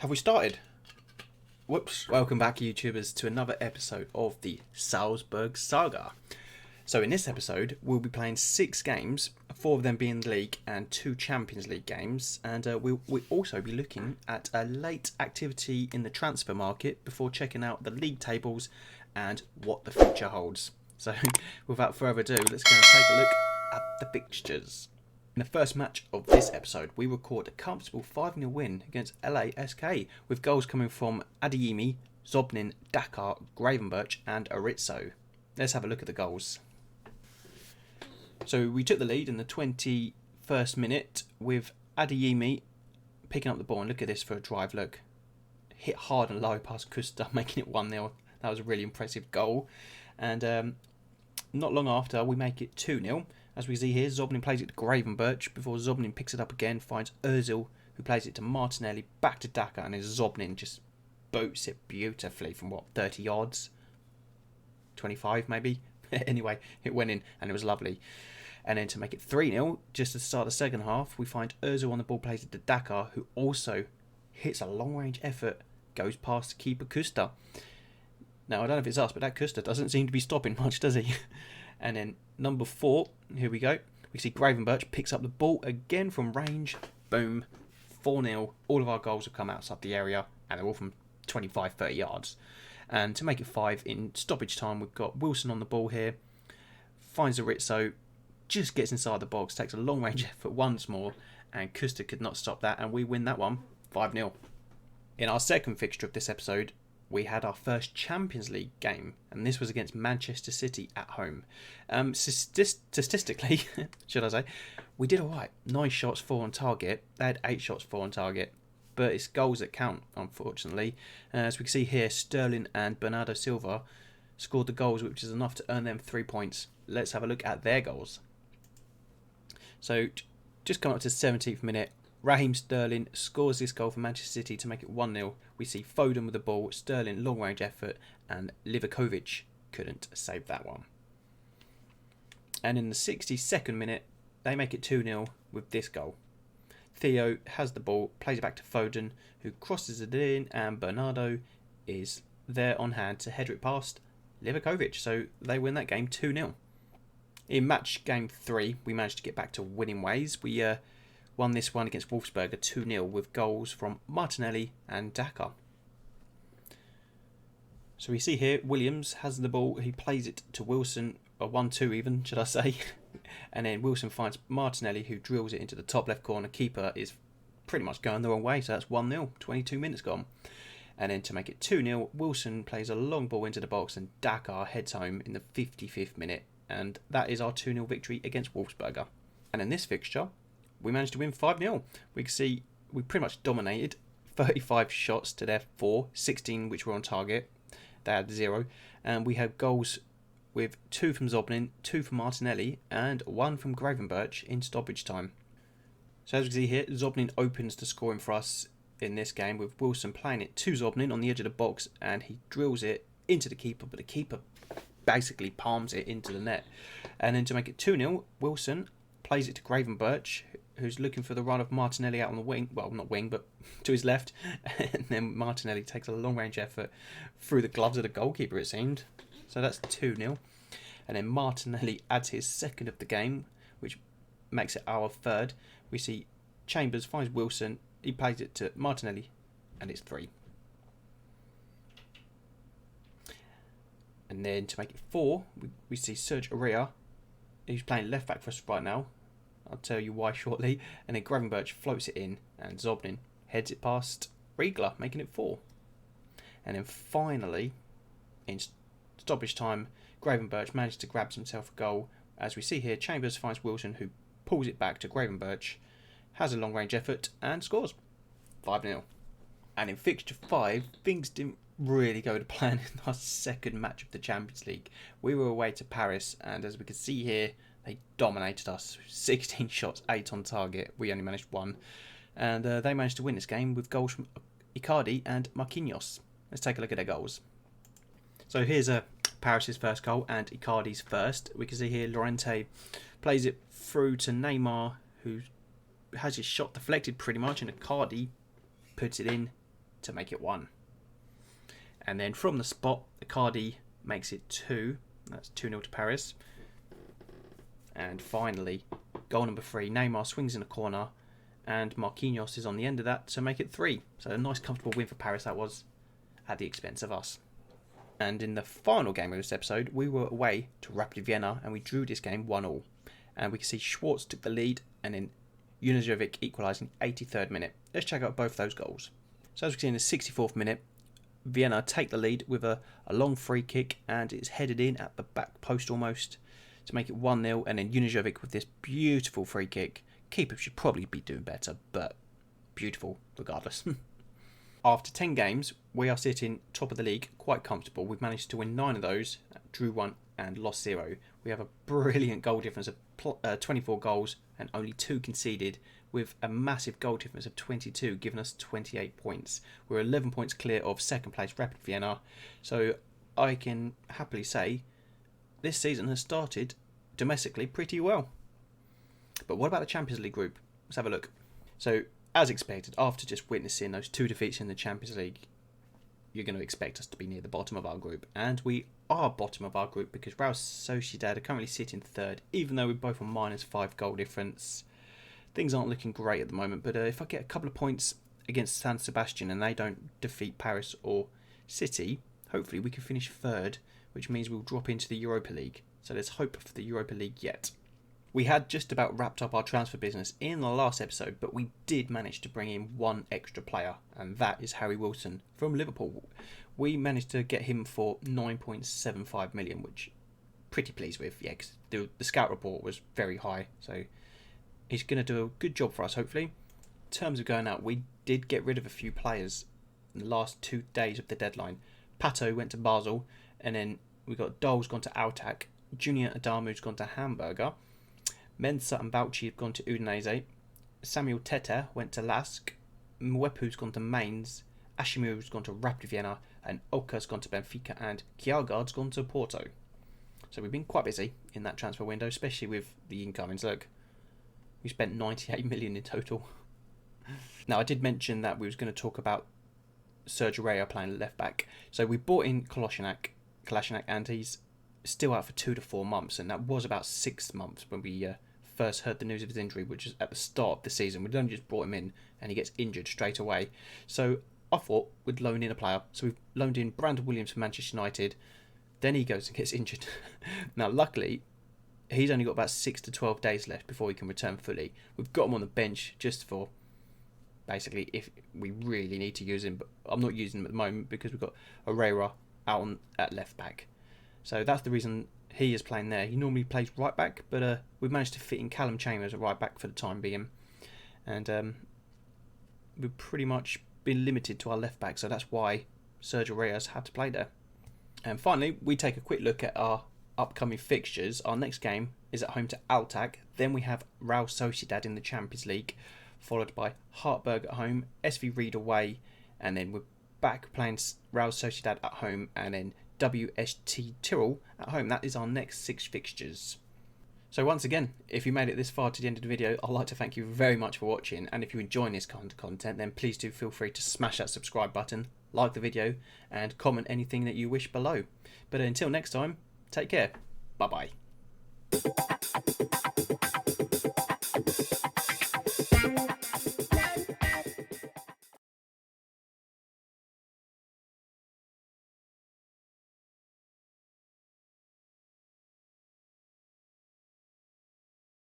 Have we started? Whoops. Welcome back, YouTubers, to another episode of the Salzburg Saga. So in this episode, we'll be playing 6 games, 4 of them being the league and 2 Champions League games. And we'll also be looking at a late activity in the transfer market before checking out the league tables and what the future holds. So without further ado, let's go and take a look at the fixtures. In the first match of this episode, we record a comfortable 5-0 win against LASK, with goals coming from Adeyemi, Zobnin, Dakar, Gravenberch and Aritso. Let's have a look at the goals. So we took the lead in the 21st minute with Adeyemi picking up the ball, and look at this for a drive, look. Hit hard and low past Custa, making it 1-0. That was a really impressive goal. And not long after, we make it 2-0. As we see here, Zobnin plays it to Gravenberch before Zobnin picks it up again, finds Ozil, who plays it to Martinelli, back to Daka, and his Zobnin just boots it beautifully from 30 yards? 25 maybe? Anyway, it went in and it was lovely. And then to make it 3-0, just at the start of the second half, we find Ozil on the ball, plays it to Daka, who also hits a long-range effort, goes past keeper Custa. Now, I don't know if it's us, but that Custa doesn't seem to be stopping much, does he? And then number 4, here we go. We see Gravenberch picks up the ball again from range. Boom. 4-0. All of our goals have come outside the area, and they're all from 25-30 yards. And to make it 5 in stoppage time, we've got Wilson on the ball here. Finds Aritso, just gets inside the box, takes a long range effort once more, and Custa could not stop that, and we win that one 5-0. In our second fixture of this episode, we had our first Champions League game, and this was against Manchester City at home. Statistically, should I say, we did alright. 9 shots, 4 on target. They had 8 shots, 4 on target. But it's goals that count, unfortunately. As we can see here, Sterling and Bernardo Silva scored the goals, which is enough to earn them 3 points. Let's have a look at their goals. So, just coming up to the 17th minute, Raheem Sterling scores this goal for Manchester City to make it 1-0. We see Foden with the ball, Sterling long range effort, and Livakovic couldn't save that one. And in the 62nd minute, they make it 2-0 with this goal. Theo has the ball, plays it back to Foden, who crosses it in, and Bernardo is there on hand to header it past Livakovic. So they win that game 2-0. In match game 3, we managed to get back to winning ways. We won this one against Wolfsberger 2-0 with goals from Martinelli and Daka. So we see here, Williams has the ball, he plays it to Wilson, a 1-2 even, should I say. And then Wilson finds Martinelli, who drills it into the top left corner. Keeper is pretty much going the wrong way, so that's 1-0, 22 minutes gone. And then to make it 2-0, Wilson plays a long ball into the box, and Daka heads home in the 55th minute. And that is our 2-0 victory against Wolfsberger. And in this fixture, we managed to win 5-0. We can see we pretty much dominated. 35 shots to their 4, 16 which were on target. They had 0. And we had goals with 2 from Zobnin, 2 from Martinelli, and 1 from Gravenberch in stoppage time. So as we can see here, Zobnin opens the scoring for us in this game, with Wilson playing it to Zobnin on the edge of the box, and he drills it into the keeper, but the keeper basically palms it into the net. And then to make it 2-0, Wilson plays it to Gravenberch, who's looking for the run of Martinelli out on the wing. Well, not wing, but to his left. And then Martinelli takes a long-range effort through the gloves of the goalkeeper, it seemed. So that's 2-0. And then Martinelli adds his second of the game, which makes it our third. We see Chambers finds Wilson. He plays it to Martinelli, and it's 3. And then to make it 4, we see Serge Aurier, who's playing left back for us right now. I'll tell you why shortly. And then Gravenberch floats it in, and Zobnin heads it past Riegler, making it 4. And then finally, in stoppage time, Gravenberch managed to grab himself a goal. As we see here, Chambers finds Wilson, who pulls it back to Gravenberch, has a long range effort, and scores 5-0. And in fixture 5, things didn't really go to plan in our second match of the Champions League. We were away to Paris, and as we can see here, they dominated us. 16 shots, 8 on target. We only managed 1. And they managed to win this game with goals from Icardi and Marquinhos. Let's take a look at their goals. So here's Paris' first goal and Icardi's first. We can see here Llorente plays it through to Neymar, who has his shot deflected pretty much, and Icardi puts it in to make it 1. And then from the spot, Icardi makes it 2. That's 2-0 to Paris. And finally, goal number 3, Neymar swings in a corner, and Marquinhos is on the end of that to make it 3. So a nice comfortable win for Paris that was, at the expense of us. And in the final game of this episode, we were away to Rapid Vienna and we drew this game 1-1. And we can see Schwartz took the lead and then Junuzovic equalised in the 83rd minute. Let's check out both those goals. So as we can see in the 64th minute, Vienna take the lead with a long free kick, and it's headed in at the back post almost to make it 1-0. And then Junuzovic with this beautiful free kick. Keeper should probably be doing better, but beautiful regardless. After 10 games, we are sitting top of the league, quite comfortable. We've managed to win 9 of those, drew 1 and lost 0. We have a brilliant goal difference of 24 goals and only 2 conceded, with a massive goal difference of 22, giving us 28 points. We're 11 points clear of second place Rapid Vienna, so I can happily say this season has started domestically pretty well. But what about the Champions League group? Let's have a look. So, as expected, after just witnessing those 2 defeats in the Champions League, you're going to expect us to be near the bottom of our group. And we are bottom of our group because Real Sociedad are currently sitting 3rd, even though we're both on -5 goal difference. Things aren't looking great at the moment, but if I get a couple of points against San Sebastian and they don't defeat Paris or City, hopefully we can finish 3rd, which means we'll drop into the Europa League. So there's hope for the Europa League yet. We had just about wrapped up our transfer business in the last episode, but we did manage to bring in 1 extra player, and that is Harry Wilson from Liverpool. We managed to get him for 9.75 million, which I'm pretty pleased with, yeah, because the scout report was very high, so he's going to do a good job for us, hopefully. In terms of going out, we did get rid of a few players in the last 2 days of the deadline. Pato went to Basel, and then we got Dole's gone to Autak, Junior Adamu's gone to Hamburger, Mensah and Bauchi have gone to Udinese, Samuel Tete went to Lask, Mwepu's gone to Mainz, Ashimu's gone to Rapid Vienna, and Oka's gone to Benfica, and Kjaergaard's gone to Porto. So we've been quite busy in that transfer window, especially with the incomings. Look, we spent 98 million in total. Now, I did mention that we was going to talk about Sergio Raya playing left back. So we bought in Kolasinac, and he's still out for 2 to 4 months, and that was about 6 months when we first heard the news of his injury, which is at the start of the season. We'd only just brought him in and he gets injured straight away. So I thought we'd loan in a player. So we've loaned in Brandon Williams from Manchester United. Then he goes and gets injured. Now, luckily, he's only got about 6 to 12 days left before he can return fully. We've got him on the bench just for, basically, if we really need to use him. But I'm not using him at the moment because we've got Herrera out at left back. So that's the reason he is playing there. He normally plays right back, but we've managed to fit in Callum Chambers at right back for the time being. And we've pretty much been limited to our left back, so that's why Sergio Reyes had to play there. And finally, we take a quick look at our upcoming fixtures. Our next game is at home to Autak. Then we have Real Sociedad in the Champions League, followed by Hartberg at home, SV Ried away, and then we're back playing Real Sociedad at home, and then WST Tyrrell at home. That is our next 6 fixtures. So once again, if you made it this far to the end of the video, I'd like to thank you very much for watching, and if you enjoy this kind of content, then please do feel free to smash that subscribe button, like the video, and comment anything that you wish below. But until next time, take care. Bye bye.